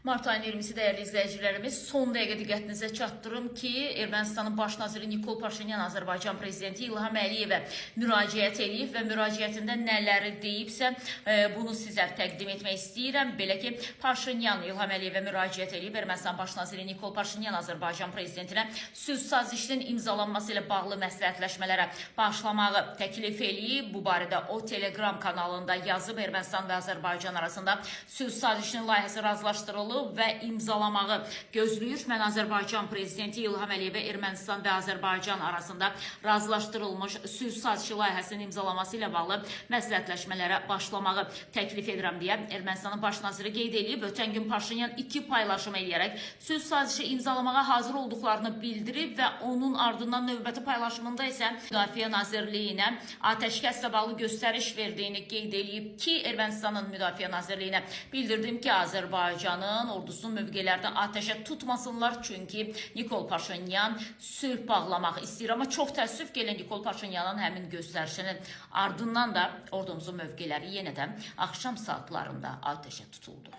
Mart ayının 20-si dəyərli izləyicilərimiz, son dəqiqə diqqətinizə çatdırım ki, Ermənistanın baş naziri Nikol Paşinyan Azərbaycan prezidenti İlham Əliyevə müraciət edib və müraciətində nələri deyibsə, bunu sizə təqdim etmək istəyirəm. Belə ki, Paşinyan İlham Əliyevə müraciət edib, Ermənistan baş naziri Nikol Paşinyan Azərbaycan prezidentinə sülh sazişinin imzalanması ilə bağlı məsləhətləşmələrə başlamağı təklif edib. Bu barədə o Telegram kanalında yazıb, Ermənistan və Azərbaycan arasında sülh sazişinin layihəsi razılaşdırılıb və imzalamağı gözləyir. Mən Azərbaycan prezidenti İlham Əliyevə Ermənistan və Azərbaycan arasında razılaşdırılmış sülh sazişi layihəsinin imzalaması ilə bağlı məsləhətləşmələrə başlamağı təklif edirəm deyə Ermənistanın baş naziri qeyd edib. Ötən gün Paşinyan iki paylaşım edərək sülh sazişi imzalamağa hazır olduqlarını bildirib və onun ardından növbəti paylaşımında isə Müdafiə Nazirliyinə atəşkəslə bağlı göstəriş verdiyini qeyd edib ki, Ermənistanın Müdafiə Nazirliyinə bildirdim ki, Azərbaycanın ordusunun mövqelərini atəşə tutmasınlar, çünki Nikol Paşinyan sülh bağlamaq istəyir. Amma çox təəssüf ki, Nikol Paşinyanın həmin göstərişinin ardından da ordumuzun mövqeləri yenə də axşam saatlarında atəşə tutuldu.